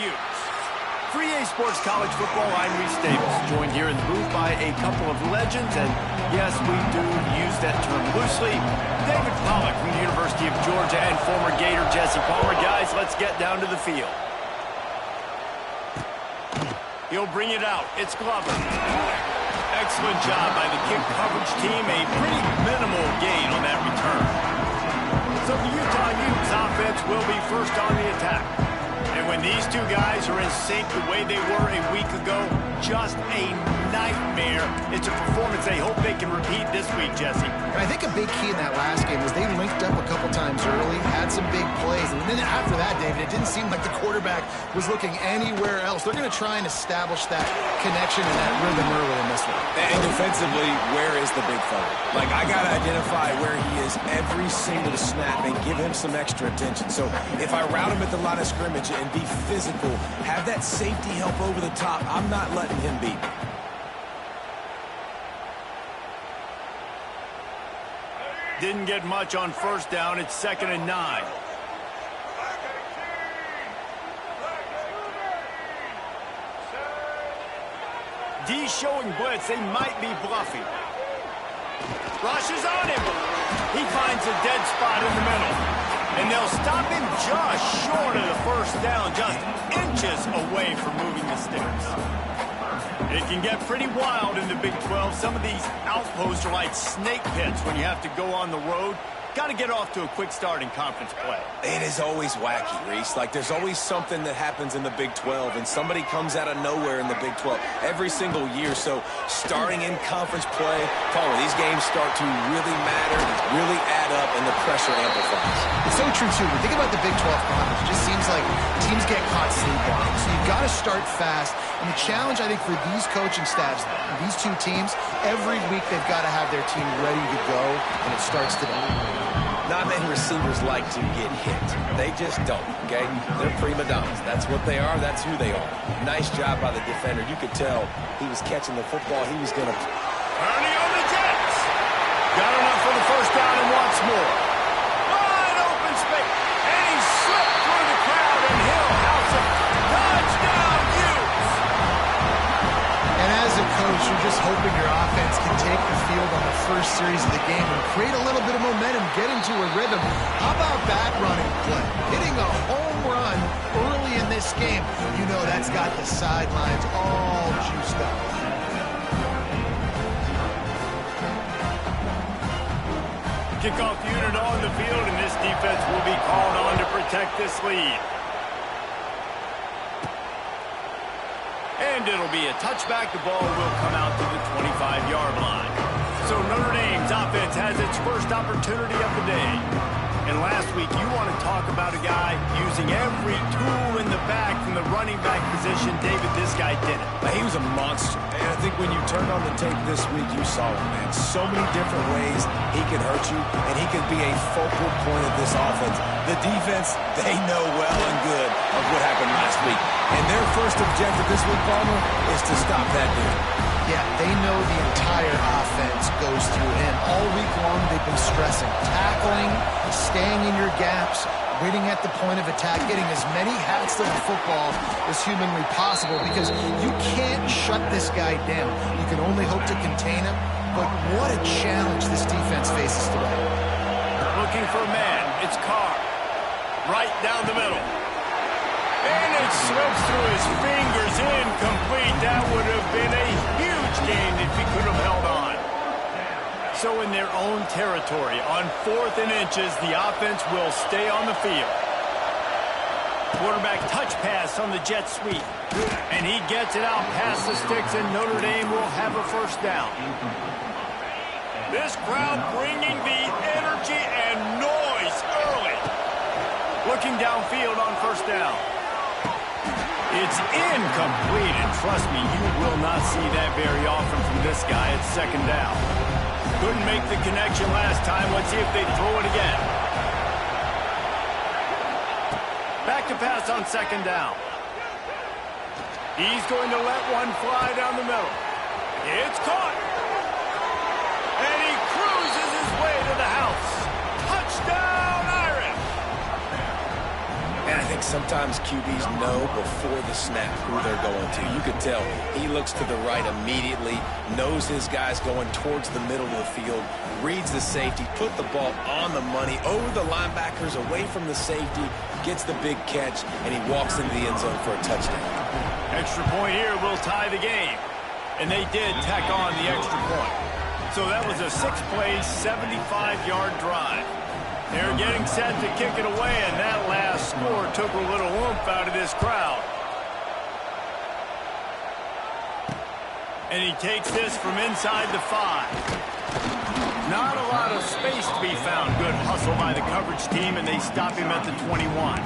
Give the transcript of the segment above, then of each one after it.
Utes. For EA Sports College Football, I'm Reese Davis, joined here in the booth by a couple of legends, and yes, we do use that term loosely. David Pollack from the University of Georgia and former Gator Jesse Palmer. Guys, let's get down to the field. He'll bring it out. It's Glover. Excellent job by the kick coverage team. A pretty minimal gain on that return. So the Utah Utes offense will be first on the attack. And when these two guys are in sync the way they were a week ago, just a nightmare. It's a performance they hope they can repeat this week, Jesse. I think a big key in that last game was they linked up a couple times early, had some big plays, and then after that, David, it didn't seem like the quarterback was looking anywhere else. They're going to try and establish that connection and that rhythm early in this one. And defensively, where is the big fella? Like, I got to identify where he is every single snap and give him some extra attention. So if I route him at the line of scrimmage and be physical, have that safety help over the top, I'm not letting him beat me. Didn't get much on first down. It's 2nd and 9. D showing blitz. They might be bluffing. Rushes on him. He finds a dead spot in the middle. And they'll stop him just short of the first down, just inches away from moving the sticks. It can get pretty wild in the Big 12. Some of these outposts are like snake pits when you have to go on the road. Got to get off to a quick start in conference play. It is always wacky, Reese. Like, there's always something that happens in the Big 12, and somebody comes out of nowhere in the Big 12 every single year. So starting in conference play, Palmer, these games start to really matter, really add up, and the pressure amplifies. It's so true, too. When you think about the Big 12 conference, it just seems like teams get caught sleepwalking. So you've got to start fast. And the challenge, I think, for these coaching staffs, these two teams, every week they've got to have their team ready to go, and it starts today. Not many receivers like to get hit. They just don't, okay? They're prima donnas. That's what they are. That's who they are. Nice job by the defender. You could tell he was catching the football. He was going to... Ernie on the Jets. Got enough for the first down and wants more. Wide open space. And he slipped through the crowd, and Hill house it. Touchdown, Utes. And as a coach, you're just hoping your offense can take the field on the first series of the game and create a little bit of momentum, get into a rhythm. How about that running play? Hitting a home run early in this game. You know that's got the sidelines all juiced up. Kickoff unit on the field, and this defense will be called on to protect this lead. And it'll be a touchback. The ball will come out to the 25-yard line. So Notre Dame's offense has its first opportunity of the day. And last week, you want to talk about a guy using every tool in the back from the running back position. David, this guy did it. He was a monster. And I think when you turned on the tape this week, you saw it, man. So many different ways he could hurt you, and he could be a focal point of this offense. The defense, they know well and good of what happened last week. And their first objective this week, Palmer, is to stop that dude. Yeah, they know the entire offense goes through him. All week long, they've been stressing tackling, staying in your gaps, waiting at the point of attack, getting as many hats to the football as humanly possible, because you can't shut this guy down. You can only hope to contain him, but what a challenge this defense faces today. Looking for a man. It's Carr. Right down the middle. And it slips through his fingers, incomplete. That would have been a huge gain if he could have held on. So in their own territory, on 4th and inches, the offense will stay on the field. Quarterback touch pass on the jet sweep. And he gets it out past the sticks, and Notre Dame will have a first down. This crowd bringing the energy and noise early. Looking downfield on first down. It's incomplete, and trust me, you will not see that very often from this guy. It's 2nd down. Couldn't make the connection last time. Let's see if they throw it again. Back to pass on 2nd down. He's going to let one fly down the middle. It's caught. And he cruises his way to the house. Touchdown, Irish. And I think sometimes QBs know before the snap who they're going to. You could tell he looks to the right immediately, knows his guy's going towards the middle of the field, reads the safety, put the ball on the money, over the linebackers, away from the safety, gets the big catch, and he walks into the end zone for a touchdown. Extra point here will tie the game. And they did tack on the extra point. So that was a 6-play, 75-yard drive. They're getting set to kick it away, and that last score took a little oomph out of this crowd. And he takes this from inside the 5. Not a lot of space to be found. Good hustle by the coverage team, and they stop him at the 21.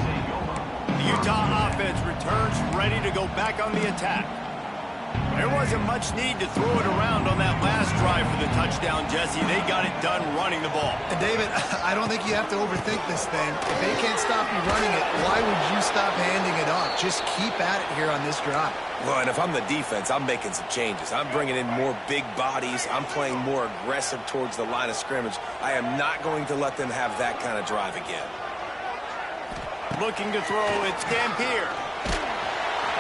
The Utah offense returns ready to go back on the attack. There wasn't much need to throw it around on that last drive for the touchdown, Jesse. They got it done running the ball. And David, I don't think you have to overthink this thing. If they can't stop you running it, why would you stop handing it off? Just keep at it here on this drive. Well, and if I'm the defense, I'm making some changes. I'm bringing in more big bodies. I'm playing more aggressive towards the line of scrimmage. I am not going to let them have that kind of drive again. Looking to throw, it's Dampier.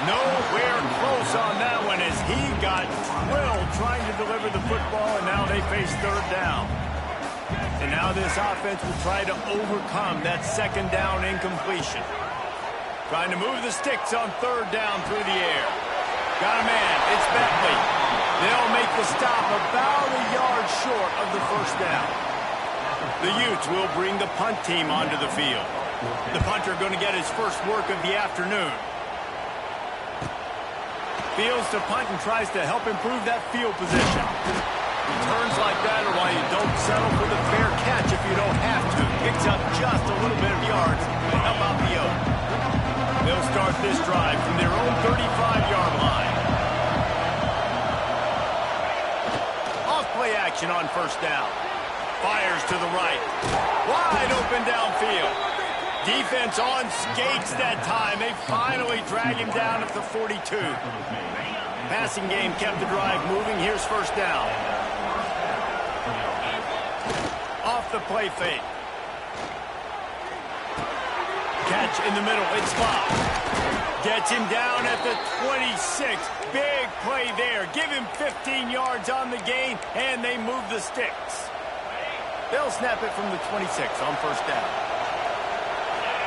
Nowhere close on that one as he got drilled trying to deliver the football, and now they face third down. And now this offense will try to overcome that second down incompletion. Trying to move the sticks on third down through the air. Got a man. It's Bentley. They'll make the stop about a yard short of the first down. The Utes will bring the punt team onto the field. The punter going to get his first work of the afternoon. Fields to punt and tries to help improve that field position. Returns like that are why you don't settle for the fair catch if you don't have to. Picks up just a little bit of yards to help out the Oaks. They'll start this drive from their own 35-yard line. Off play action on first down. Fires to the right. Wide open downfield. Defense on skates that time. They finally drag him down at the 42. Passing game kept the drive moving. Here's first down. Off the play fake. Catch in the middle. It's Bob. Gets him down at the 26. Big play there. Give him 15 yards on the gain, and they move the sticks. They'll snap it from the 26 on first down.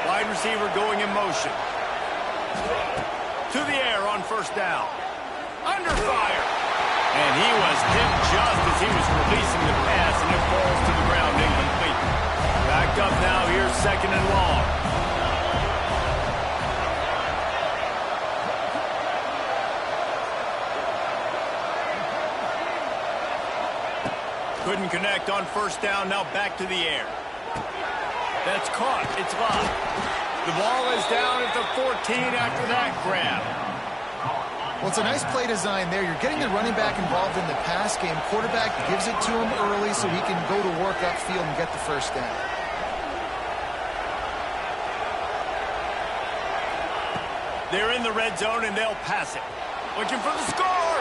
Wide receiver going in motion. To the air on first down. Under fire. And he was hit just as he was releasing the pass, and it falls to the ground incomplete. Backed up now. Here's second and long. Couldn't connect on first down. Now back to the air. That's caught. It's locked. The ball is down at the 14 after that grab. Well, it's a nice play design there. You're getting the running back involved in the pass game. Quarterback gives it to him early so he can go to work upfield and get the first down. They're in the red zone, and they'll pass it. Looking for the score.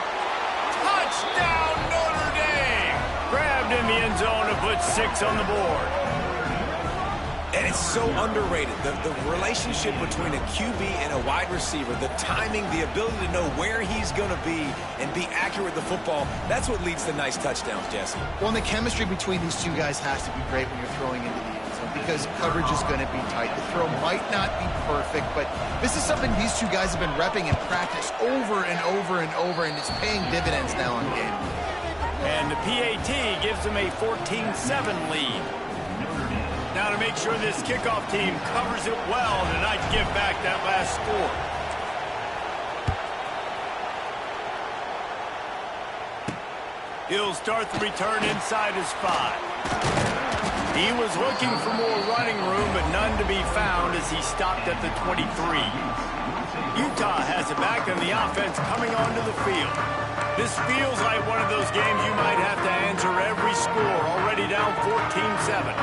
Touchdown, Notre Dame. Grabbed in the end zone and put 6 on the board. And it's so underrated. The relationship between a QB and a wide receiver, the timing, the ability to know where he's going to be and be accurate with the football, that's what leads to nice touchdowns, Jesse. Well, and the chemistry between these two guys has to be great when you're throwing into the end zone because coverage is going to be tight. The throw might not be perfect, but this is something these two guys have been repping in practice over and over and over, and it's paying dividends now on game. And the PAT gives them a 14-7 lead. Now to make sure this kickoff team covers it well to not give back that last score. He'll start the return inside his 5. He was looking for more running room, but none to be found as he stopped at the 23. Utah has it back, and the offense coming onto the field. This feels like one of those games you might have to answer every score, already down 14-7.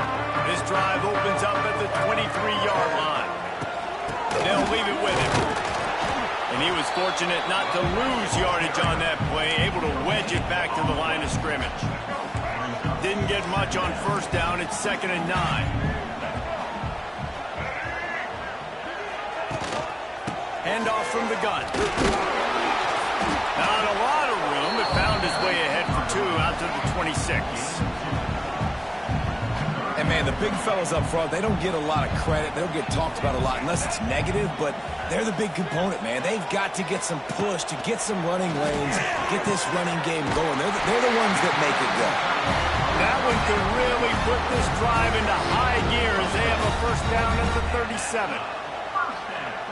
This drive opens up at the 23-yard line. They'll leave it with him. And he was fortunate not to lose yardage on that play, able to wedge it back to the line of scrimmage. Didn't get much on first down. It's 2nd and 9. Handoff from the gun. Not a lot of room, but found his way ahead for 2 out to the 26. And, man, the big fellas up front, they don't get a lot of credit. They don't get talked about a lot unless it's negative, but they're the big component, man. They've got to get some push, to get some running lanes, get this running game going. They're the ones that make it go. That one could really put this drive into high gear as they have a first down at the 37.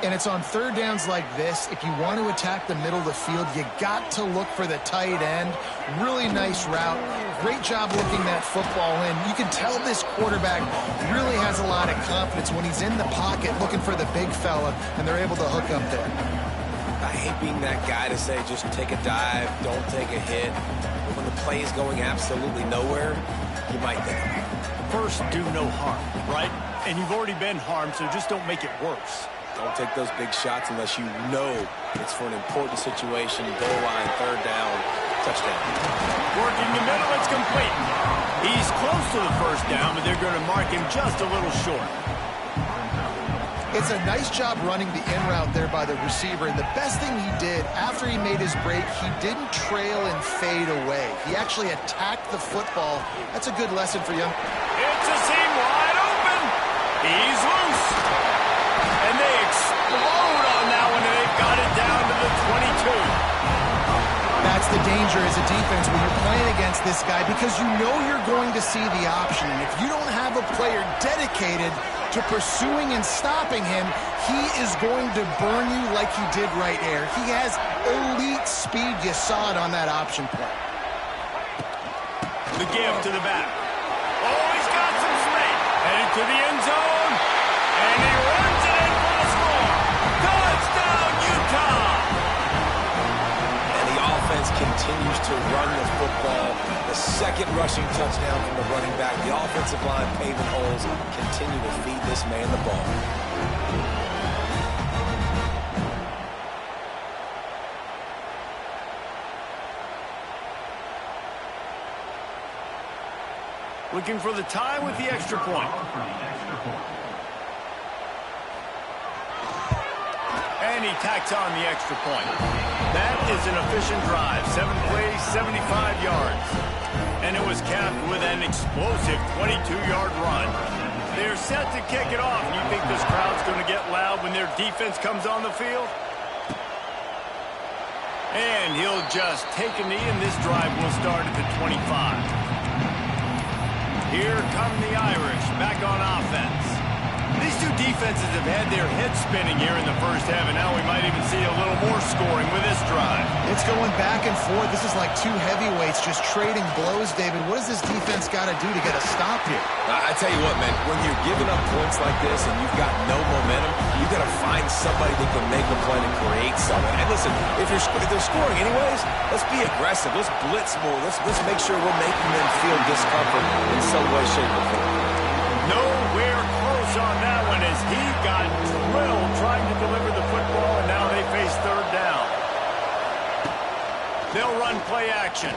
And it's on third downs like this, if you want to attack the middle of the field, you got to look for the tight end. Really nice route. Great job looking that football in. You can tell this quarterback really has a lot of confidence when he's in the pocket looking for the big fella, and they're able to hook up there. I hate being that guy to say just take a dive, don't take a hit. But when the play is going absolutely nowhere, you might think about it. First, do no harm, right? And you've already been harmed, so just don't make it worse. Don't take those big shots unless you know it's for an important situation. Goal line, third down, touchdown. Working the middle, it's complete. He's close to the first down, but they're going to mark him just a little short. It's a nice job running the in route there by the receiver. And the best thing he did after he made his break, he didn't trail and fade away. He actually attacked the football. That's a good lesson for young. It's a seam wide open. He's loose. And they explode on that one, and they've got it down to the 22. That's the danger as a defense when you're playing against this guy, because you know you're going to see the option. And if you don't have a player dedicated to pursuing and stopping him, he is going to burn you like he did right there. He has elite speed. You saw it on that option play. The give to the back. Oh, he's got some space. Headed to the end zone. And he runs it in for the score. Touchdown, Utah! And the offense continues to run the football. The second rushing touchdown from the running back. The offensive line paving holes. Continue to feed this man the ball. Looking for the tie with the extra point. And he tacks on the extra point. That is an efficient drive. 7 plays, 75 yards. And it was capped with an explosive 22-yard run. They're set to kick it off. You think this crowd's going to get loud when their defense comes on the field? And he'll just take a knee, and this drive will start at the 25. Here come the Irish, back on offense. These two defenses have had their heads spinning here in the first half, and now we might even see a little more scoring with this drive. It's going back and forth. This is like two heavyweights just trading blows, David. What does this defense got to do to get a stop here? I tell you what, man, when you're giving up points like this and you've got no momentum, you got to find somebody that can make a play and create something. And listen, if they're scoring anyways, let's be aggressive. Let's blitz more. Let's make sure we're making them feel discomfort in some way, shape, or form. Nowhere close on that one as he got drilled trying to deliver the football, and now they face third down. They'll run play action.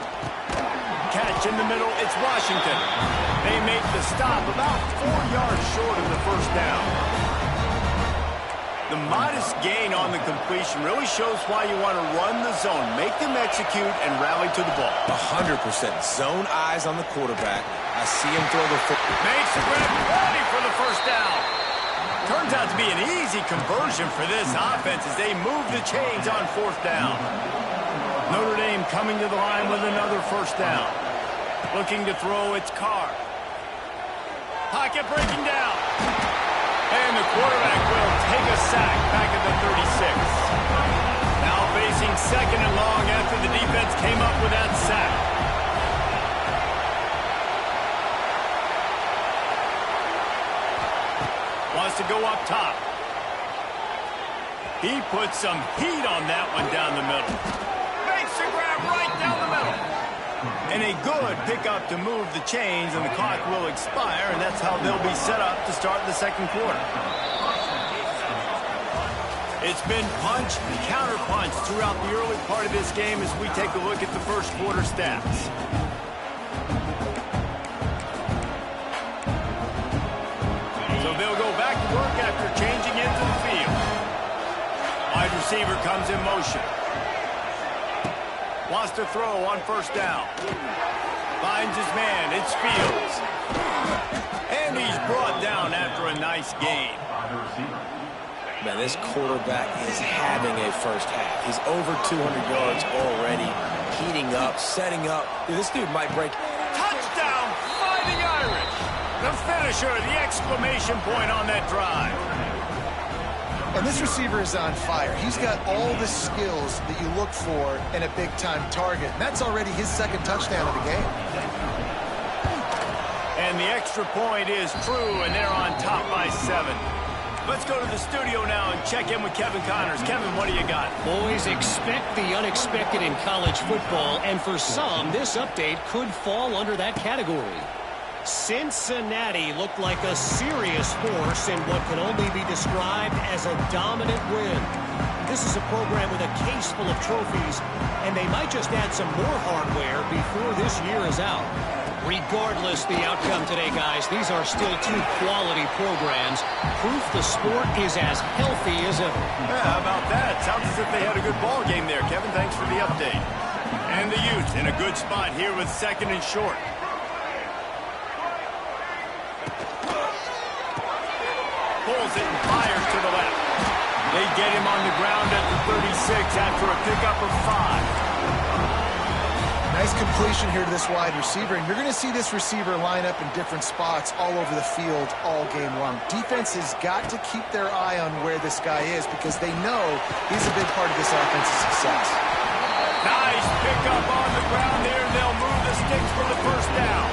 Catch in the middle, it's Washington. They make the stop about 4 yards short of the first down. The modest gain on the completion really shows why you want to run the zone, make them execute, and rally to the ball. 100% zone eyes on the quarterback. I see him throw the football. Makes the grab, ready for the first down. Turns out to be an easy conversion for this offense as they move the chains on fourth down. Notre Dame coming to the line with another first down. Looking to throw its Carr. Pocket breaking down. And the quarterback will take a sack back at the 36. Now facing second and long after the defense came up with that sack. Wants to go up top. He puts some heat on that one down the middle. Makes the grab right down the middle. And a good pickup to move the chains, and the clock will expire, and that's how they'll be set up to start the second quarter. It's been punch, counter-punch throughout the early part of this game as we take a look at the first quarter stats. So they'll go back to work after changing into the field. Wide receiver comes in motion. Wants to throw on first down. Finds his man. It's Fields. And he's brought down after a nice gain. Man, this quarterback is having a first half. He's over 200 yards already, heating up, setting up. Dude, this dude might break. Touchdown, Fighting Irish. The finisher, the exclamation point on that drive. And this receiver is on fire. He's got all the skills that you look for in a big-time target. And that's already his second touchdown of the game. And the extra point is true, and they're on top by 7. Let's go to the studio now and check in with Kevin Connors. Kevin, what do you got? Boys, expect the unexpected in college football, and for some, this update could fall under that category. Cincinnati looked like a serious force in what can only be described as a dominant win. This is a program with a case full of trophies, and they might just add some more hardware before this year is out. Regardless the outcome today, guys, these are still two quality programs. Proof the sport is as healthy as ever. Yeah, how about that? Sounds as if they had a good ball game there. Kevin, thanks for the update. And the Utes in a good spot here with 2nd and short. Pulls it and fires to the left. They get him on the ground at the 36 after a pickup of 5. Nice completion here to this wide receiver, and you're going to see this receiver line up in different spots all over the field all game long. Defense has got to keep their eye on where this guy is because they know he's a big part of this offense's success. Nice pickup on the ground there, and they'll move the sticks for the first down.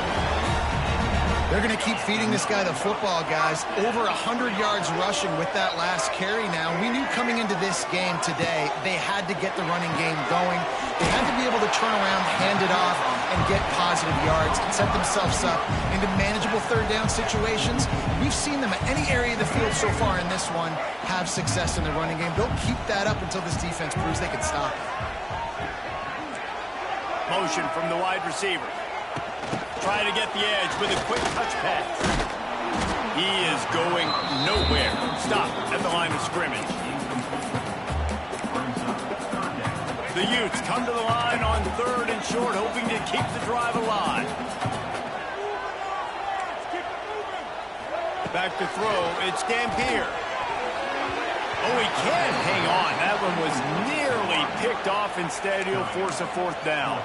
They're going to keep feeding this guy the football, guys. Over 100 yards rushing with that last carry now. We knew coming into this game today, they had to get the running game going. They had to be able to turn around, hand it off, and get positive yards and set themselves up into manageable third down situations. We've seen them at any area of the field so far in this one have success in the running game. They'll keep that up until this defense proves they can stop it. Motion from the wide receiver. Trying to get the edge with a quick touch pass. He is going nowhere. Stop at the line of scrimmage. The Utes come to the line on 3rd and short, hoping to keep the drive alive. Back to throw. It's Dampier. Oh, he can hang on. That one was nearly picked off. Instead, he'll force a 4th down.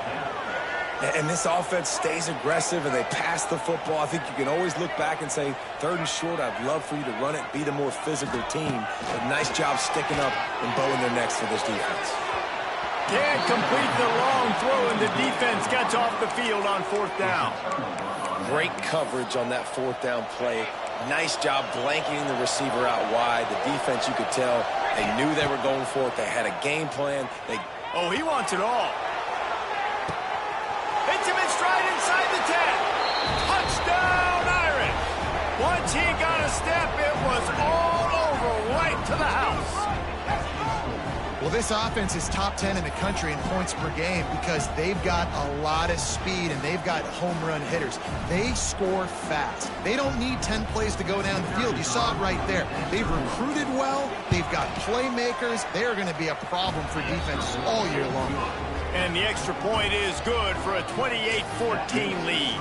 And this offense stays aggressive, and they pass the football. I think you can always look back and say, 3rd and short, I'd love for you to run it, be the more physical team. But nice job sticking up and bowing their necks for this defense. Can't complete the long throw, and the defense gets off the field on 4th down. Great coverage on that 4th down play. Nice job blanketing the receiver out wide. The defense, you could tell, they knew they were going for it. They had a game plan. Oh, he wants it all. Hits him in stride inside the 10. Touchdown, Irish. Once he got a step, it was all over right to the house. Well, this offense is top 10 in the country in points per game because they've got a lot of speed and they've got home run hitters. They score fast. They don't need 10 plays to go downfield. You saw it right there. They've recruited well. They've got playmakers. They are going to be a problem for defenses all year long. And the extra point is good for a 28-14 lead.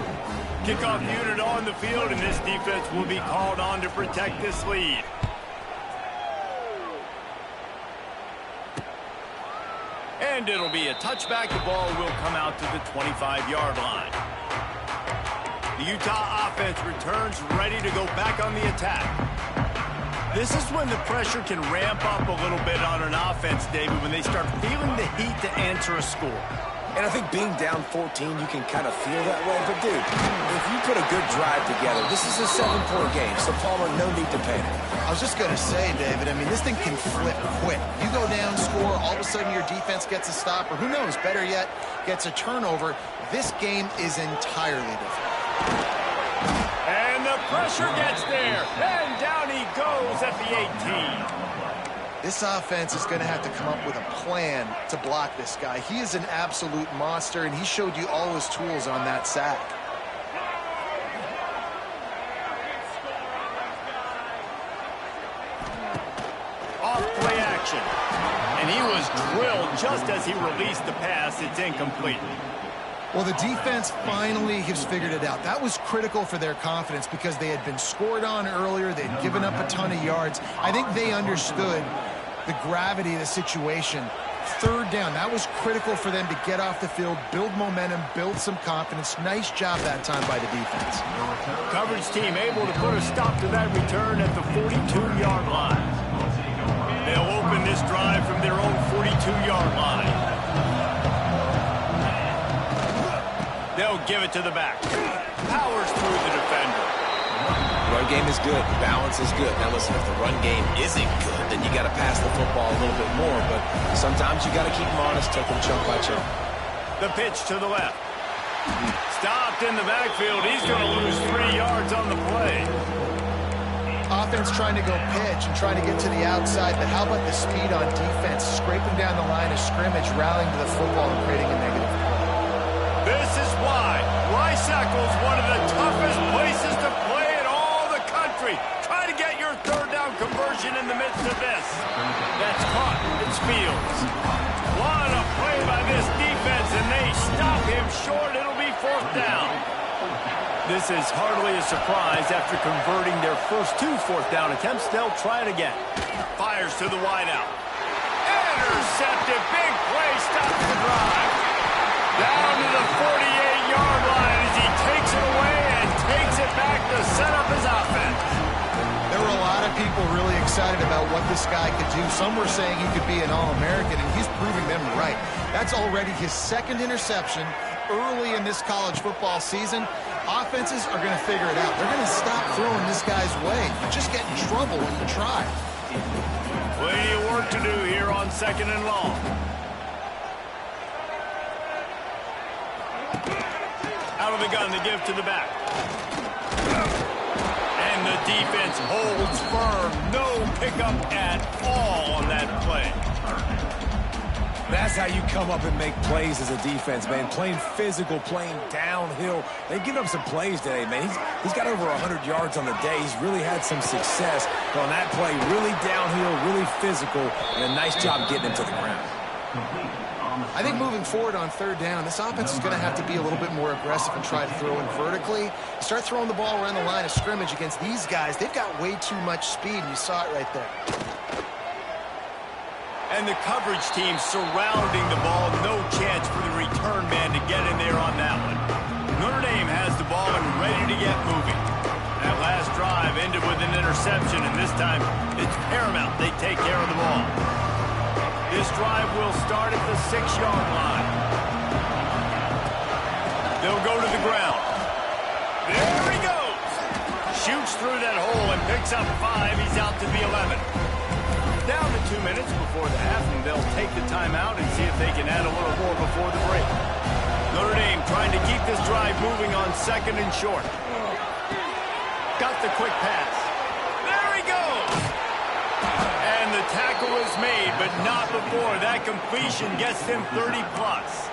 Kickoff unit on the field, and this defense will be called on to protect this lead. And it'll be a touchback. The ball will come out to the 25-yard line. The Utah offense returns ready to go back on the attack. This is when the pressure can ramp up a little bit on an offense, David, when they start feeling the heat to answer a score. And I think being down 14, you can kind of feel that way. But, dude, if you put a good drive together, this is a 7-point game, so Palmer, no need to panic. I was just going to say, David, I mean, this thing can flip quick. You go down, score, all of a sudden your defense gets a stop, or who knows, better yet, gets a turnover. This game is entirely different. And the pressure gets there, and down he goes at the 18. This offense is going to have to come up with a plan to block this guy. He is an absolute monster, and he showed you all his tools on that sack. Off play action. And drilled just as he released the pass. It's incomplete. Well, the defense finally has figured it out. That was critical for their confidence because they had been scored on earlier. They'd given up a ton of yards. I think they understood the gravity of the situation. Third down, that was critical for them to get off the field, build momentum, build some confidence. Nice job that time by the defense. Coverage team able to put a stop to that return at the 42-yard line. They'll open this drive from their own 42-yard line. They'll give it to the back. Powers through the defender. Run game is good. Balance is good. Now, listen, if the run game isn't good, then you got to pass the football a little bit more. But sometimes you got to keep them honest, take them chunk by chunk. The pitch to the left. Stopped in the backfield. He's going to lose 3 yards on the play. Offense trying to go pitch and trying to get to the outside, but how about the speed on defense? Scraping down the line of scrimmage, rallying to the football and creating a negative play. This is why Rice-Eccles, one of the toughest places to play in all the country. Try to get your third down conversion in the midst of this. That's caught. It's Fields. What a play by this defense, and they stop him short. It'll be fourth down. This is hardly a surprise. After converting their first 2 fourth-down attempts, they'll try it again. Fires to the wideout. Intercepted. Big play. Stops the drive. Down to the 48-yard line as he takes it away and takes it back to set up his offense. There were a lot of people really excited about what this guy could do. Some were saying he could be an All-American, and he's proving them right. That's already his second interception early in this college football season. Offenses are going to figure it out. They're going to stop throwing this guy's way. You just get in trouble when you try. Plenty of work to do here on 2nd and long. Out of the gun, they give to the back. And the defense holds firm. No pickup at all on that play. That's how you come up and make plays as a defense, man. Playing physical, playing downhill. They've given up some plays today, man. He's got over 100 yards on the day. He's really had some success. But on that play, really downhill, really physical, and a nice job getting him to the ground. I think moving forward on third down, this offense is going to have to be a little bit more aggressive and try to throw it vertically. You start throwing the ball around the line of scrimmage against these guys. They've got way too much speed, and you saw it right there. And the coverage team surrounding the ball. No chance for the return man to get in there on that one. Notre Dame has the ball and ready to get moving. That last drive ended with an interception, and this time it's paramount they take care of the ball. This drive will start at the 6-yard line. They'll go to the ground. There he goes. Shoots through that hole and picks up 5. He's out to the 11. Down to 2 minutes before the half, and they'll take the timeout and see if they can add a little more before the break. Notre Dame trying to keep this drive moving on 2nd and short. Got the quick pass. There he goes. And the tackle is made, but not before that completion gets them 30-plus.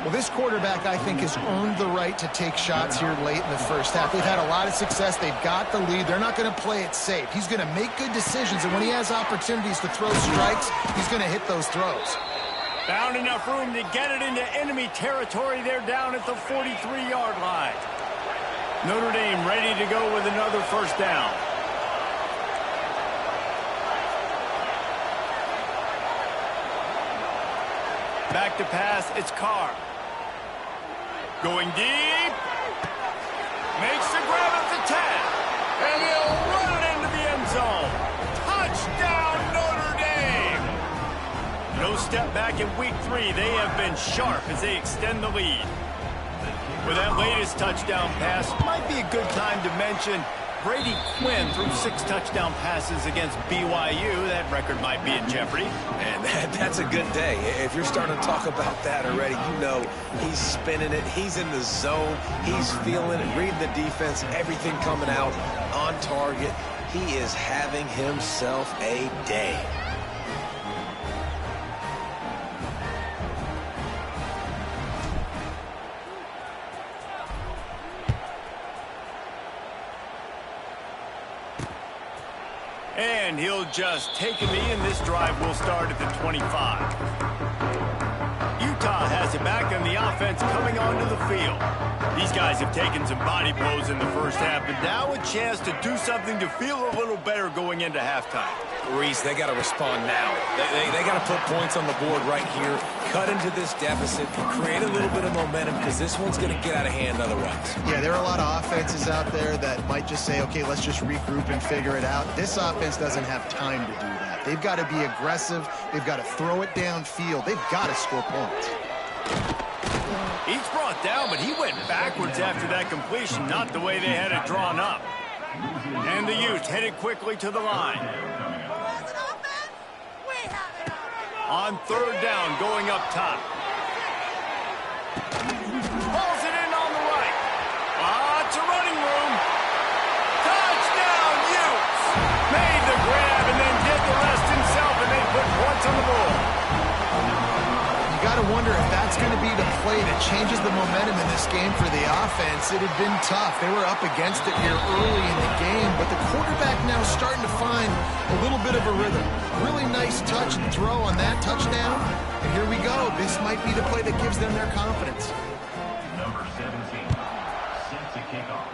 Well, this quarterback, I think, has earned the right to take shots here late in the first half. They've had a lot of success. They've got the lead. They're not going to play it safe. He's going to make good decisions, and when he has opportunities to throw strikes, he's going to hit those throws. Found enough room to get it into enemy territory. They're down at the 43-yard line. Notre Dame ready to go with another first down. Back to pass, it's Carr. Going deep. Makes the grab at the 10. And he'll run it into the end zone. Touchdown, Notre Dame. No step back in week 3. They have been sharp as they extend the lead. With that latest touchdown pass, might be a good time to mention Brady Quinn threw 6 touchdown passes against BYU. That record might be in jeopardy. And that's a good day. If you're starting to talk about that already, you know he's spinning it. He's in the zone. He's feeling it, reading the defense, everything coming out on target. He is having himself a day. And And he'll just take a knee, and this drive will start at the 25. Utah has it back, and the offense coming onto the field. These guys have taken some body blows in the first half, but now a chance to do something to feel a little better going into halftime. Reese, they got to respond now. They got to put points on the board right here, cut into this deficit, create a little bit of momentum, because this one's going to get out of hand otherwise. Yeah, there are a lot of offenses out there that might just say, okay, let's just regroup and figure it out. This offense doesn't have time to do that. They've got to be aggressive. They've got to throw it downfield. They've got to score points. He's brought down, but he went backwards after that completion, not the way they had it drawn up. And the Utes headed quickly to the line. On third down, going up top. Pulls it in on the right. Lots of running room. Touchdown, Utes! Made the grab and then did the rest himself, and they put points on the board. You got to wonder if that's going to be the play that changes the momentum in this game for the offense. It had been tough. They were up against it here early in the game, but the quarterback now starting to find a little bit of a rhythm. Really nice touch and throw on that touchdown. And here we go. This might be the play that gives them their confidence. Number 17, set to kick off.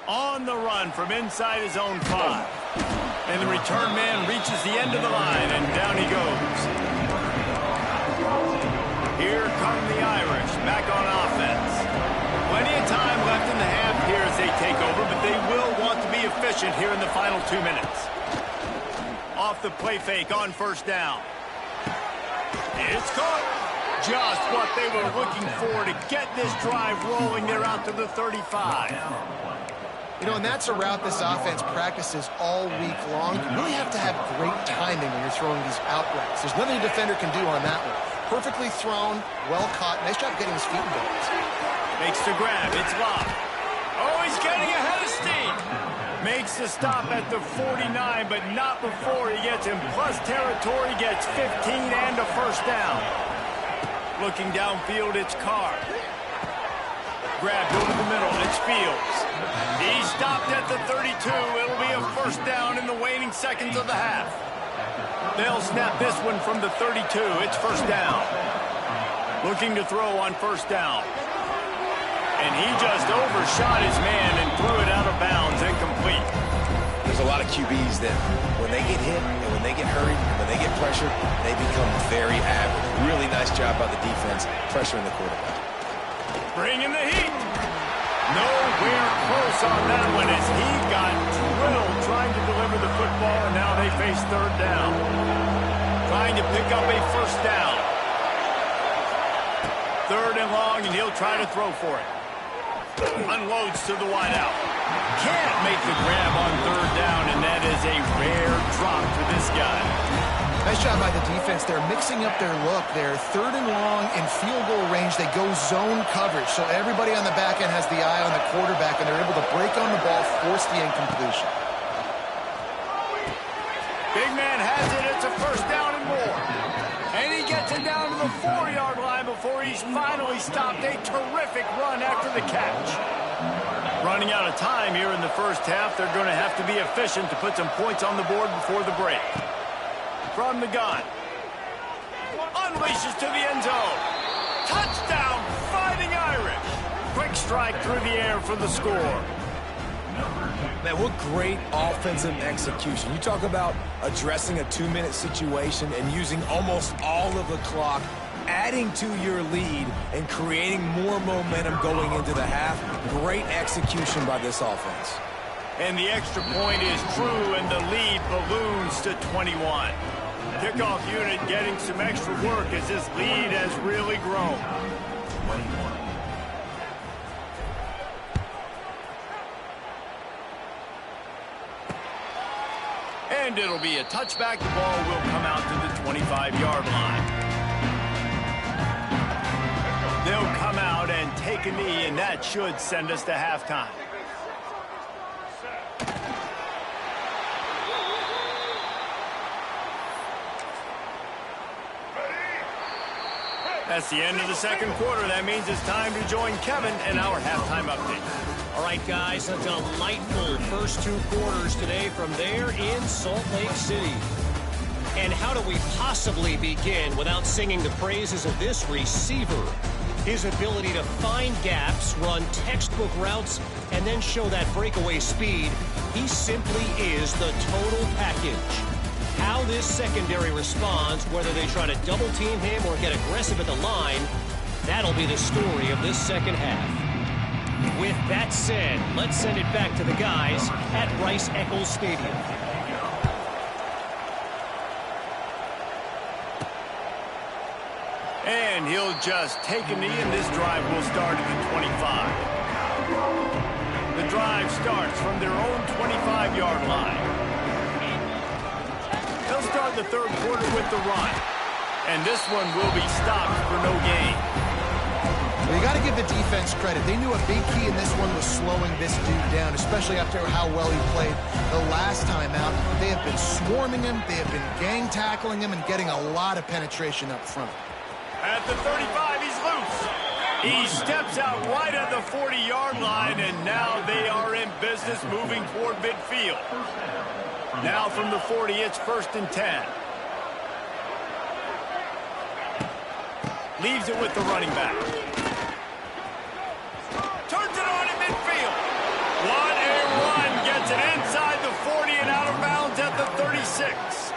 On the run from inside his own 5. And the return man reaches the end of the line, and down he goes. Here come the Irish, back on offense. Plenty of time left in the half here as they take over, but they will want to be efficient here in the final 2 minutes. Off the play fake on first down. It's caught. Just what they were looking for to get this drive rolling. They're out to the 35. You know, and that's a route this offense practices all week long. You really have to have great timing when you're throwing these out routes. There's nothing a defender can do on that one. Perfectly thrown, well caught. Nice job getting his feet involved. Makes the grab. It's locked. Oh, he's getting ahead of steam. Makes the stop at the 49, but not before he gets in plus territory, gets 15 and a first down. Looking downfield, it's Carr. Grabbed over the middle, it's Fields. He stopped at the 32. It'll be a first down in the waning seconds of the half. They'll snap this one from the 32. It's first down. Looking to throw on first down. And he just overshot his man and threw it out of bounds, incomplete. There's a lot of QBs that when they get hit and when they get hurried and when they get pressured, they become very average. Really nice job by the defense pressuring the quarterback. Bringing the heat. Nowhere close on that one as he got drilled trying to deliver the football, and now they face third down. Trying to pick up a first down. Third and long, and he'll try to throw for it. Unloads to the wideout. Can't make the grab on third down, and that is a rare drop for this guy. Nice job by the defense. They're mixing up their look. They're third and long in field goal range. They go zone coverage, so everybody on the back end has the eye on the quarterback, and they're able to break on the ball, force the incompletion. Big man has it. It's a first down and more. And he gets it down to the 4-yard line before he's finally stopped. A terrific run after the catch. Running out of time here in the first half. They're going to have to be efficient to put some points on the board before the break. From the gun. Unleashes to the end zone. Touchdown, Fighting Irish. Quick strike through the air for the score. Man, what great offensive execution. You talk about addressing a 2-minute situation and using almost all of the clock, adding to your lead and creating more momentum going into the half. Great execution by this offense. And the extra point is true, and the lead balloons to 21. Kickoff unit getting some extra work as this lead has really grown. 21. And it'll be a touchback. The ball will come out to the 25-yard line. They'll come out and take a knee, and that should send us to halftime. That's the end of the second quarter. That means it's time to join Kevin in our halftime update. All right, guys, a delightful first 2 quarters today from there in Salt Lake City. And how do we possibly begin without singing the praises of this receiver? His ability to find gaps, run textbook routes, and then show that breakaway speed. He simply is the total package. How this secondary responds, whether they try to double-team him or get aggressive at the line, that'll be the story of this second half. With that said, let's send it back to the guys at Rice-Eccles Stadium. And he'll just take a knee, and this drive will start at the 25. The drive starts from their own 25-yard line. They'll start the third quarter with the run. And this one will be stopped for no gain. Well, you got to give the defense credit. They knew a big key in this one was slowing this dude down, especially after how well he played the last time out. They have been swarming him. They have been gang tackling him and getting a lot of penetration up front. At the 35, he's loose. He steps out right at the 40-yard line, and now they are in business moving toward midfield. Now from the 40, it's 1st and 10. Leaves it with the running back. Turns it on in midfield. What a run. Gets it inside the 40 and out of bounds at the 36.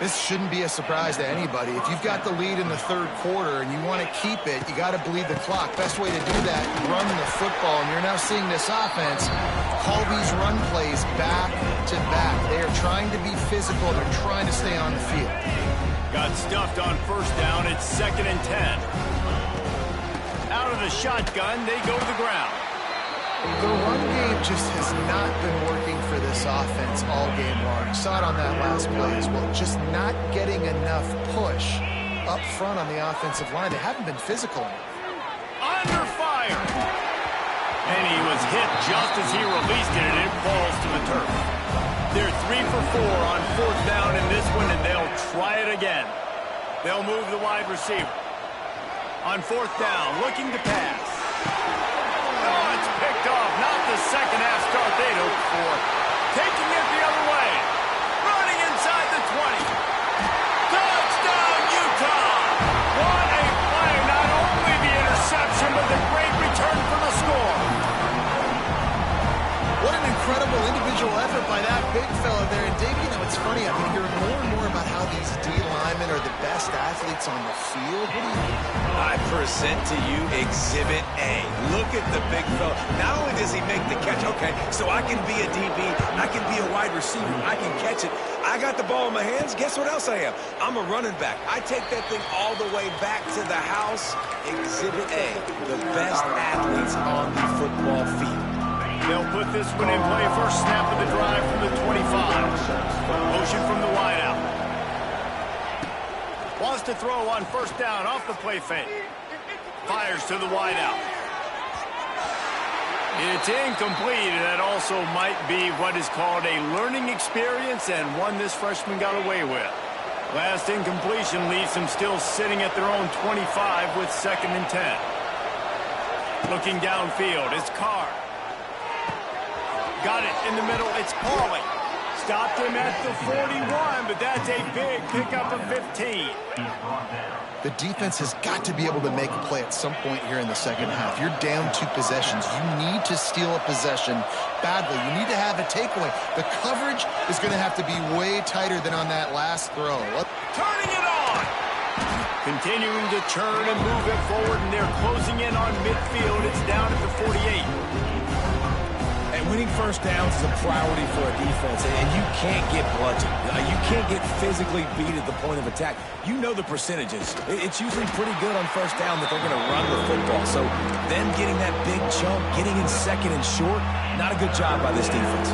This shouldn't be a surprise to anybody. If you've got the lead in the third quarter and you want to keep it, you got to bleed the clock. Best way to do that, run the football. And you're now seeing this offense call these run plays back to back. They are trying to be physical. They're trying to stay on the field. Got stuffed on 1st down. It's 2nd and 10. Out of the shotgun, they go to the ground. The run game just has not been working for this offense all game long. You saw it on that last play as well. Just not getting enough push up front on the offensive line. They haven't been physical enough. Under fire. And he was hit just as he released it, and it falls to the turf. They're 3 for 4 on 4th down in this one, and they'll try it again. They'll move the wide receiver. On 4th down, looking to pass. Oh, it's picked off. Not the second half start they'd hoped for. Taking it the other way. Running inside the 20. Touchdown, Utah! What a play. Not only the interception, but the great return for the score. What an incredible individual effort by that big fella there. And Dave, you know, it's funny. I've been hearing more and more about how these D linemen are the best athletes on the field. What do you think? I present to you Exhibit A. Look at the big fella. Not only does he make the catch, okay, so I can be a DB, I can be a wide receiver, I can catch it. I got the ball in my hands. Guess what else I am? I'm a running back. I take that thing all the way back to the house. Exhibit A, the best athletes on the football field. They'll put this one in play. First snap of the drive from the 25. Motion from the wideout. Wants to throw on 1st down off the play fake. Fires to the wideout. It's incomplete, and that also might be what is called a learning experience, and one this freshman got away with. Last incompletion leaves them still sitting at their own 25 with 2nd and 10. Looking downfield, it's Carr. Got it in the middle, it's Pauly. Stopped him at the 41, but that's a big pickup of 15. The defense has got to be able to make a play at some point here in the second half. You're down 2 possessions. You need to steal a possession badly. You need to have a takeaway. The coverage is going to have to be way tighter than on that last throw. Turning it on. Continuing to churn and move it forward, and they're closing in on midfield. It's down at the 48. And winning 1st downs is a priority for a defense, and you can't get bludgeoned. You can't get physically beat at the point of attack. You know the percentages. It's usually pretty good on 1st down that they're going to run the football. So them getting that big chunk, getting in 2nd and short, not a good job by this defense.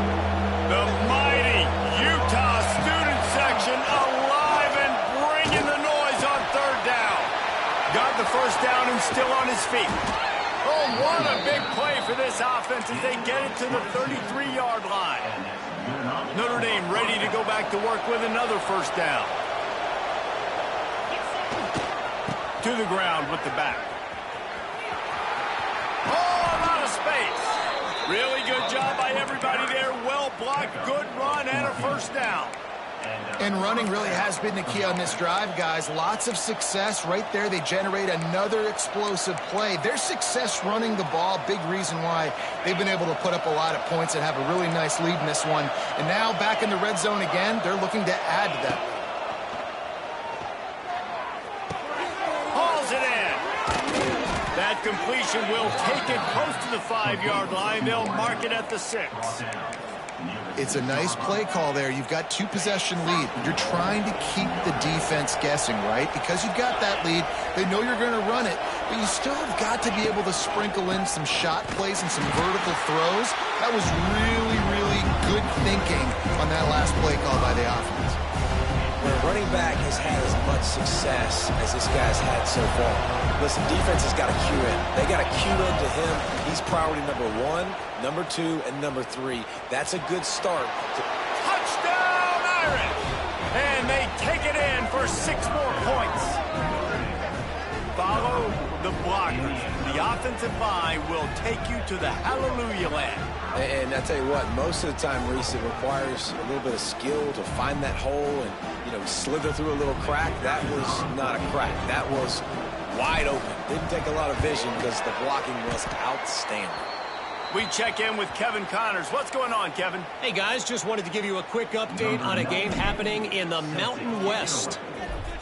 The mighty Utah student section alive and bringing the noise on 3rd down. Got the 1st down and still on his feet. Oh, what a big play for this offense as they get it to the 33-yard line. Notre Dame ready to go back to work with another 1st down. To the ground with the back. Oh, a lot of space. Really good job by everybody there. Well blocked, good run, and a first down. And running really has been the key on this drive, guys. Lots of success right there. They generate another explosive play. Their success running the ball, big reason why they've been able to put up a lot of points and have a really nice lead in this one. And now back in the red zone again, they're looking to add to that. Hauls it in. That completion will take it close to the 5-yard line. They'll mark it at the 6. It's a nice play call there. You've got 2-possession lead. You're trying to keep the defense guessing, right? Because you've got that lead, they know you're going to run it, but you still have got to be able to sprinkle in some shot plays and some vertical throws. That was really, really good thinking on that last play call by the offense. When a running back has had as much success as this guy's had so far, listen, defense has got to cue in. They got to cue in to him. He's priority number 1, number 2, and number 3. That's a good start. Touchdown, Irish! And they take it in for 6 more points. Follow the blockers. The offensive line will take you to the hallelujah land. And I tell you what, most of the time, Reese, it requires a little bit of skill to find that hole and, slither through a little crack. That was not a crack. That was wide open. Didn't take a lot of vision because the blocking was outstanding. We check in with Kevin Connors. What's going on, Kevin? Hey, guys, just wanted to give you a quick update on a game happening in the Mountain West.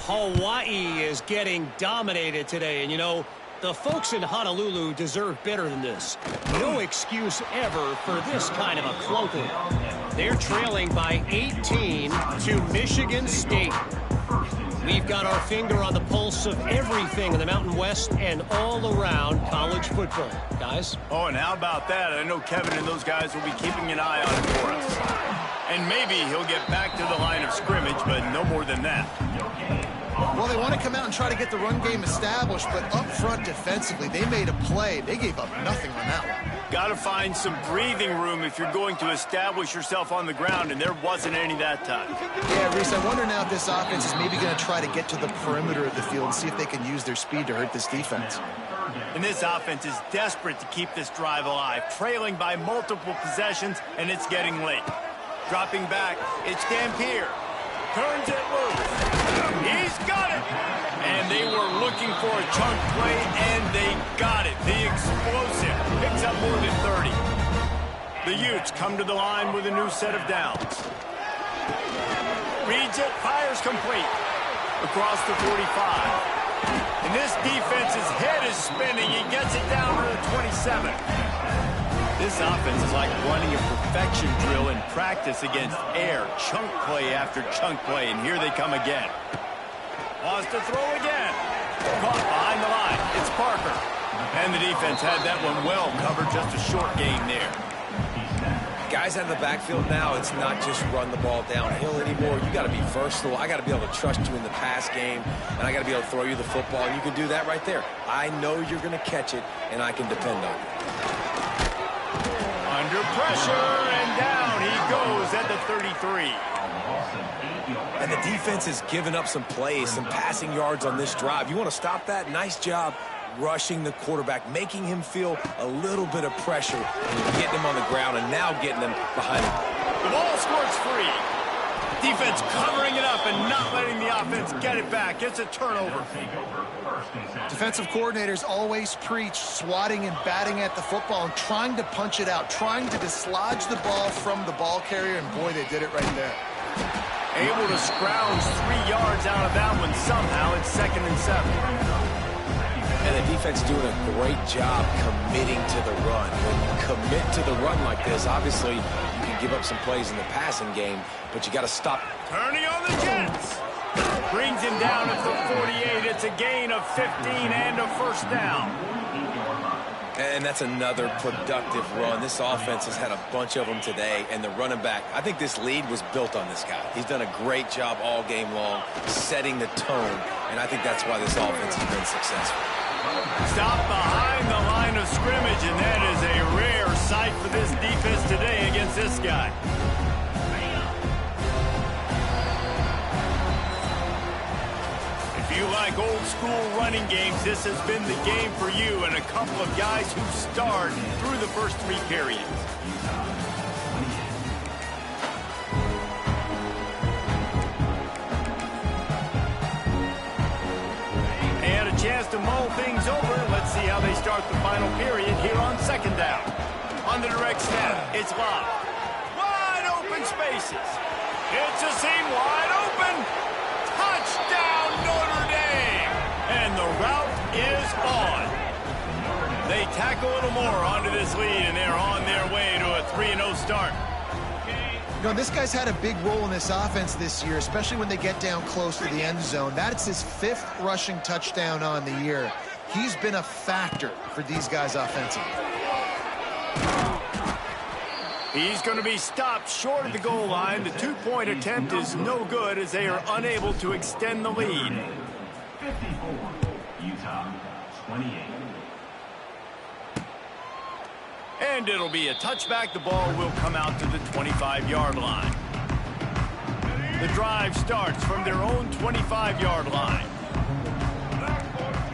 Hawaii is getting dominated today, and the folks in Honolulu deserve better than this. No excuse ever for this kind of a clunker. They're trailing by 18 to Michigan State. We've got our finger on the pulse of everything in the Mountain West and all around college football. Guys? Oh, and how about that? I know Kevin and those guys will be keeping an eye on it for us. And maybe he'll get back to the line of scrimmage, but no more than that. Well, they want to come out and try to get the run game established, but up front defensively, they made a play. They gave up nothing on that one. Got to find some breathing room if you're going to establish yourself on the ground, and there wasn't any that time. Yeah, Reese, I wonder now if this offense is maybe going to try to get to the perimeter of the field and see if they can use their speed to hurt this defense. And this offense is desperate to keep this drive alive, trailing by multiple possessions, and it's getting late. Dropping back, it's Dampier. Turns it loose. He's got it. And they were looking for a chunk play, and they got it. The explosive picks up more than 30. The Utes come to the line with a new set of downs. Reads it, fires complete. Across the 45. And this defense's head is spinning. He gets it down to the 27. This offense is like running a perfection drill in practice against air. Chunk play after chunk play, and here they come again. Wants to throw again. Caught behind the line. It's Parker. And the defense had that one well covered. Just a short gain there. Guys out of the backfield now, it's not just run the ball downhill anymore. You got to be versatile. I got to be able to trust you in the pass game, and I got to be able to throw you the football, and you can do that right there. I know you're going to catch it, and I can depend on you. Under pressure, and down he goes at the 33. And the defense has given up some plays, some passing yards on this drive. You want to stop that? Nice job rushing the quarterback, making him feel a little bit of pressure, and getting him on the ground, and now getting him behind him. The ball squirts free. Defense covering it up and not letting the offense get it back. It's a turnover. Defensive coordinators always preach swatting and batting at the football and trying to punch it out, trying to dislodge the ball from the ball carrier, and boy, they did it right there. Able to scrounge 3 yards out of that one somehow. It's 2nd and 7. And the defense doing a great job committing to the run. When you commit to the run like this, obviously you can give up some plays in the passing game, but you got to stop. Turning on the Jets. Brings him down at the 48. It's a gain of 15 and a first down. And that's another productive run. This offense has had a bunch of them today, and the running back, I think this lead was built on this guy. He's done a great job all game long, setting the tone, and I think that's why this offense has been successful. Stop behind the line of scrimmage, and that is a rare sight for this defense today against this guy. If If you like old-school running games, this has been the game for you, and a couple of guys who starred through the first 3 periods. And a chance to mull things over. Let's see how they start the final period here on 2nd down. On the direct snap, it's locked. Wide open spaces. It's a seam wide open. Touchdown, Notre Dame! And the route is on. They tack a little more onto this lead, and they're on their way to a 3-0 start. You know, this guy's had a big role in this offense this year, especially when they get down close to the end zone. That's his 5th rushing touchdown on the year. He's been a factor for these guys offensively. He's going to be stopped short of the goal line. The 2-point attempt is no good as they are unable to extend the lead. 54, Utah, 28. And it'll be a touchback. The ball will come out to the 25-yard line. The drive starts from their own 25-yard line.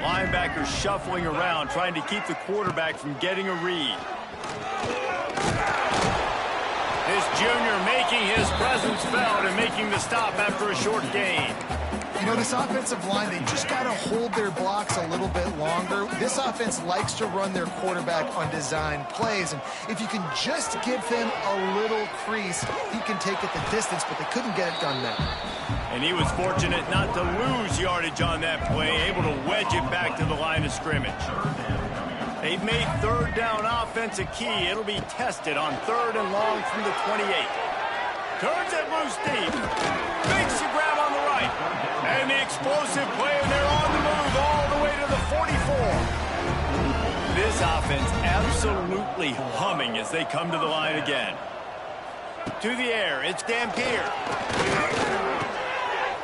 Linebackers shuffling around, trying to keep the quarterback from getting a read. This junior making his presence felt and making the stop after a short gain. You know, this offensive line, they just got to hold their blocks a little bit longer. This offense likes to run their quarterback on design plays, and if you can just give him a little crease, he can take it the distance, but they couldn't get it done now. And he was fortunate not to lose yardage on that play, able to wedge it back to the line of scrimmage. They've made 3rd down offense a key. It'll be tested on 3rd and long from the 28. Turns it loose deep. Makes the grab on the right. And the explosive play, and they're on the move all the way to the 44. This offense absolutely humming as they come to the line again. To the air, it's Dampier.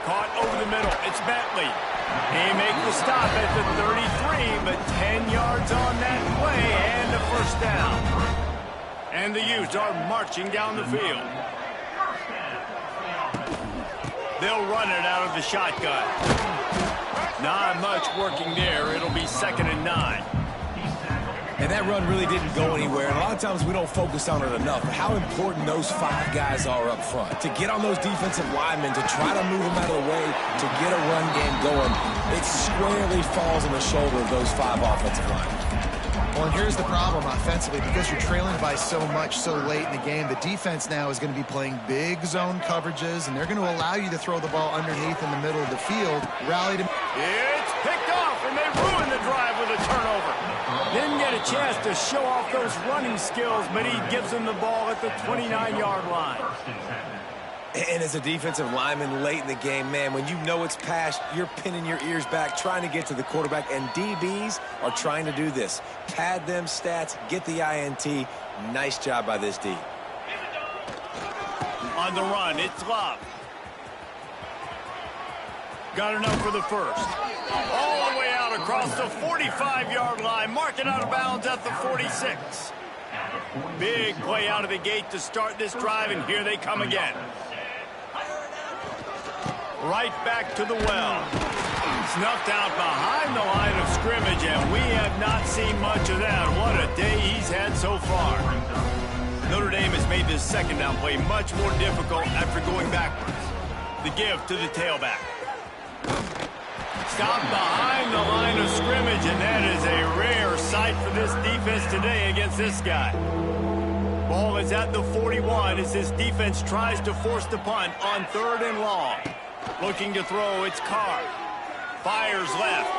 Caught over the middle, it's Bentley. He makes the stop at the 33, but 10 yards on that play and a 1st down. And the Utes are marching down the field. They'll run it out of the shotgun. Not much working there. It'll be 2nd and 9. And that run really didn't go anywhere. And a lot of times we don't focus on it enough. But how important those 5 guys are up front. To get on those defensive linemen, to try to move them out of the way, to get a run game going, it squarely falls on the shoulder of those 5 offensive linemen. Well, and here's the problem offensively. Because you're trailing by so much so late in the game, the defense now is going to be playing big zone coverages, and they're going to allow you to throw the ball underneath in the middle of the field. Rally to... It's picked off, and they ruin the drive with a turnover. Didn't get a chance to show off those running skills, but he gives them the ball at the 29-yard line. And as a defensive lineman late in the game, man, when you know it's past, you're pinning your ears back, trying to get to the quarterback, and DBs are trying to do this. Pad them stats, get the INT. Nice job by this D. On the run, it's Love. Got enough for the 1st. All the way out across the 45-yard line, marking out of bounds at the 46. Big play out of the gate to start this drive, and here they come again. Right back to the well. Snuffed out behind the line of scrimmage, and we have not seen much of that. What a day he's had so far. Notre Dame has made this 2nd down play much more difficult after going backwards. The give to the tailback. Stopped behind the line of scrimmage, and that is a rare sight for this defense today against this guy. Ball is at the 41 as this defense tries to force the punt on 3rd and long. Looking to throw, it's Carr. Fires left.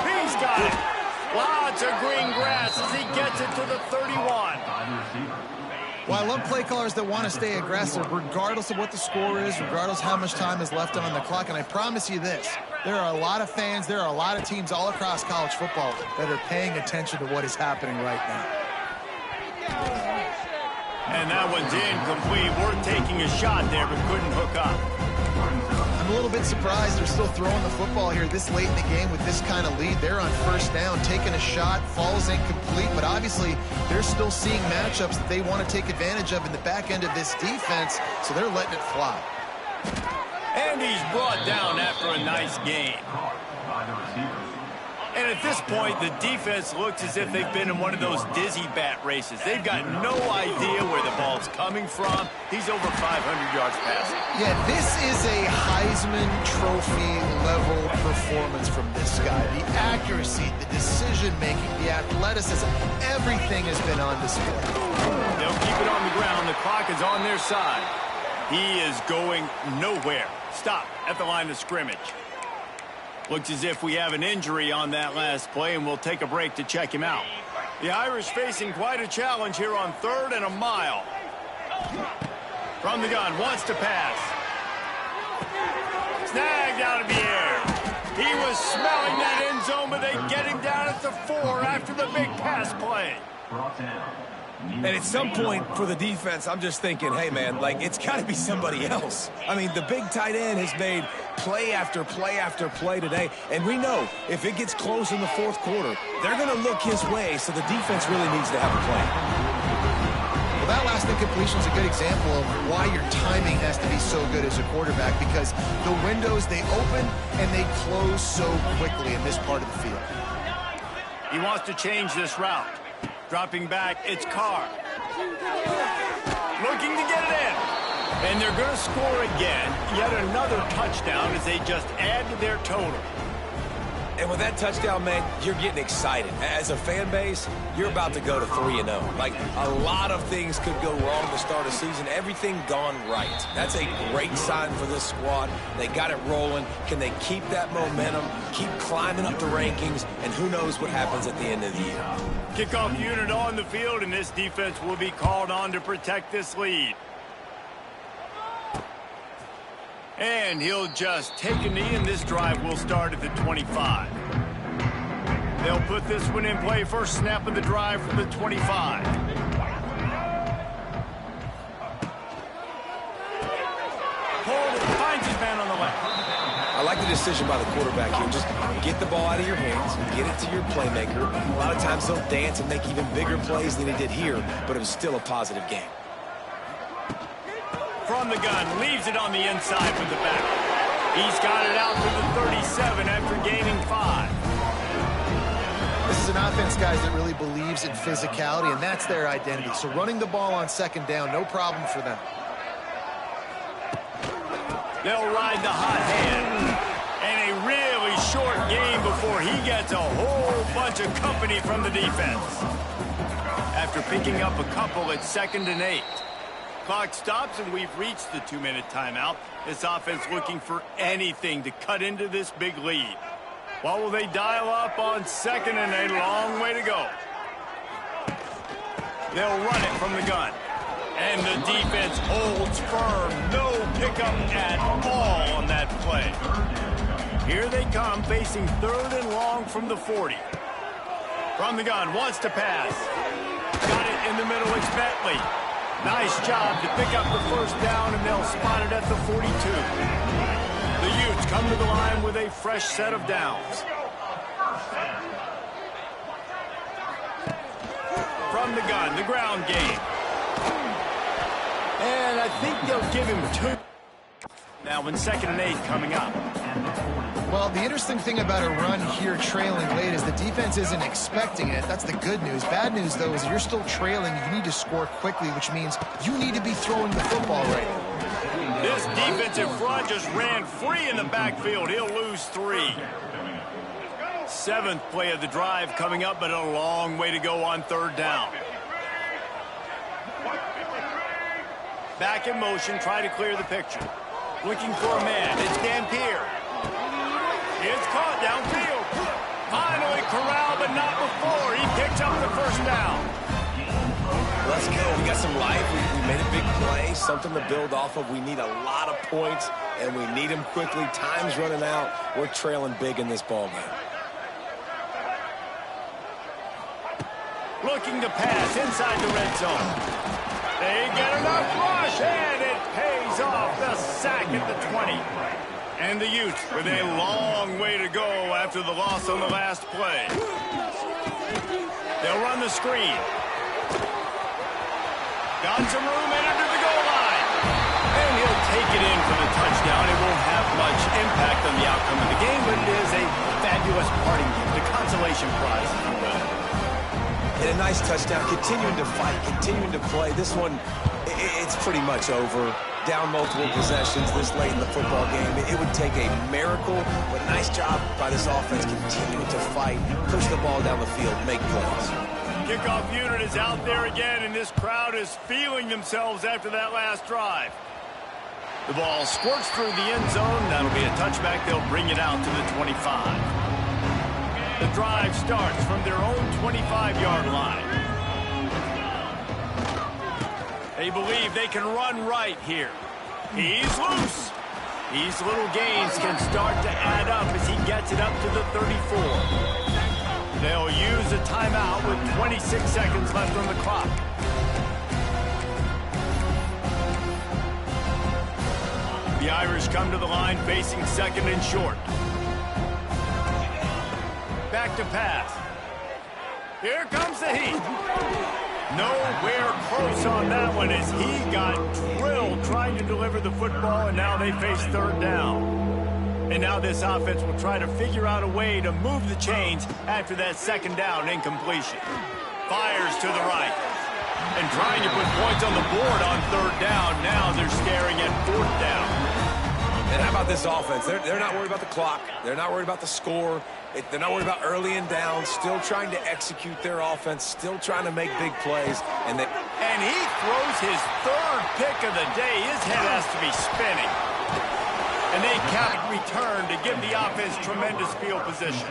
He's got it. Lots of green grass as he gets it to the 31. Well, I love play callers that want to stay aggressive regardless of what the score is, regardless how much time is left on the clock. And I promise you this, there are a lot of fans, there are a lot of teams all across college football that are paying attention to what is happening right now. And that one's incomplete. We're taking a shot there, but couldn't hook up. I'm a little bit surprised they're still throwing the football here this late in the game with this kind of lead. They're on 1st down, taking a shot, falls incomplete, but obviously they're still seeing matchups that they want to take advantage of in the back end of this defense, so they're letting it fly. And he's brought down after a a nice gain. By the receiver. And at this point, the defense looks as if they've been in one of those dizzy bat races. They've got no idea where the ball's coming from. He's over 500 yards passing. Yeah, this is a Heisman Trophy level performance from this guy. The accuracy, the decision-making, the athleticism, everything has been on display. They'll keep it on the ground. The clock is on their side. He is going nowhere. Stop at the line of scrimmage. Looks as if we have an injury on that last play, and we'll take a break to check him out. The Irish facing quite a challenge here on 3rd and a mile. From the gun, wants to pass. Snagged out of the air. He was smelling that end zone, but they get him down at the 4 after the big pass play. Brought down. And at some point for the defense, I'm just thinking, hey, man, like, it's got to be somebody else. I mean, the big tight end has made play after play after play today. And we know if it gets close in the 4th quarter, they're going to look his way, so the defense really needs to have a plan. Well, that last incompletion is a good example of why your timing has to be so good as a quarterback, because the windows, they open and they close so quickly in this part of the field. He wants to change this route. Dropping back, it's Carr. Looking to get it in. And they're going to score again. Yet another touchdown as they just add to their total. And with that touchdown, man, you're getting excited. As a fan base, you're about to go to 3-0. Like, a lot of things could go wrong to start a season. Everything gone right. That's a great sign for this squad. They got it rolling. Can they keep that momentum, keep climbing up the rankings, and who knows what happens at the end of the year. Kickoff unit on the field, and this defense will be called on to protect this lead. And he'll just take a knee, and this drive will start at the 25. They'll put this one in play. First snap of the drive from the 25. Hold, finds his man on the left. I like the decision by the quarterback here. Just get the ball out of your hands, get it to your playmaker. A lot of times they'll dance and make even bigger plays than he did here, but it was still a positive game. From the gun, leaves it on the inside with the back. He's got it out to the 37 after gaining 5. This is an offense, guys, that really believes in physicality, and that's their identity. So running the ball on 2nd down, no problem for them. They'll ride the hot hand. And a really short game before he gets a whole bunch of company from the defense. After picking up a couple at 2nd and 8. Clock stops, and we've reached the 2-minute timeout. This offense looking for anything to cut into this big lead. What will they dial up on 2nd and a long way to go? They'll run it from the gun. And the defense holds firm. No pickup at all on that play. Here they come, facing 3rd and long from the 40. From the gun, wants to pass. Got it in the middle, it's Bentley. Nice job to pick up the first down, and they'll spot it at the 42. The Utes come to the line with a fresh set of downs. From the gun, the ground game. And I think they'll give him 2. Now when 2nd and 8 coming up. Well, the interesting thing about a run here trailing late is the defense isn't expecting it. That's the good news. Bad news, though, is you're still trailing. You need to score quickly, which means you need to be throwing the football right now. This defensive front just ran free in the backfield. He'll lose 3. 7th play of the drive coming up, but a long way to go on 3rd down. Back in motion, try to clear the picture. Looking for a man. It's Dampier. It's caught downfield. Finally corralled, but not before. He picks up the first down. Let's go. We got some life. We made a big play, something to build off of. We need a lot of points, and we need them quickly. Time's running out. We're trailing big in this ball game. Looking to pass inside the red zone. They get enough rush, and it pays off. The sack at the 20. And the Utes with a long way to go after the loss on the last play. They'll run the screen. Got some room, entered to the goal line. And he'll take it in for the touchdown. It won't have much impact on the outcome of the game, but it is a fabulous parting gift, a consolation prize, if you will. And a nice touchdown, continuing to fight, continuing to play. This one, it's pretty much over. Down multiple possessions this late in the football game. It would take a miracle, but nice job by this offense continuing to fight, push the ball down the field, make plays. Kickoff unit is out there again, and this crowd is feeling themselves after that last drive. The ball squirts through the end zone. That'll be a touchback. They'll bring it out to the 25. The drive starts from their own 25-yard line. They believe they can run right here. He's loose. These little gains can start to add up as he gets it up to the 34. They'll use a timeout with 26 seconds left on the clock. The Irish come to the line facing second and short. Back to pass. Here comes the heat. Nowhere close on that one as he got drilled trying to deliver the football, and now they face third down. And now this offense will try to figure out a way to move the chains after that second down incompletion. Fires to the right. And trying to put points on the board on third down. Now they're staring at fourth down. And how about this offense? They're not worried about the clock. They're not worried about the score. They're not worried about early and down. Still trying to execute their offense. Still trying to make big plays. And he throws his third pick of the day. His head has to be spinning. And they count return to give the offense tremendous field position.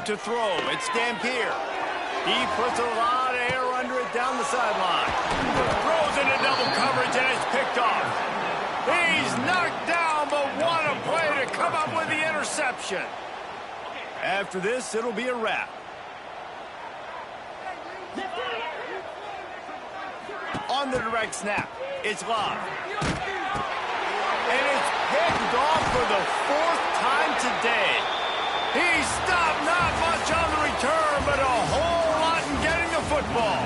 To throw, it's Dampier. He puts a lot of air under it down the sideline. Throws into double coverage and it's picked off. He's knocked down, but what a play to come up with the interception. After this, it'll be a wrap. On the direct snap, it's Love. And it's picked off for the fourth time today. He stopped not much on the return, but a whole lot in getting the football.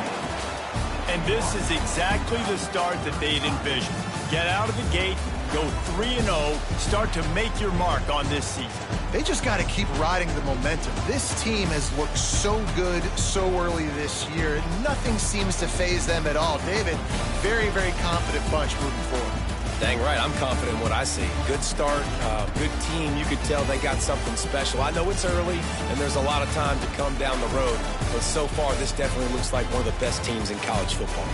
And this is exactly the start that they'd envisioned. Get out of the gate, go 3-0, start to make your mark on this season. They just got to keep riding the momentum. This team has looked so good so early this year. Nothing seems to faze them at all. David, very, very confident bunch moving forward. dang right, I'm confident in what I see. Good start, good team. You could tell they got something special. I know it's early, and there's a lot of time to come down the road, but so far this definitely looks like one of the best teams in college football.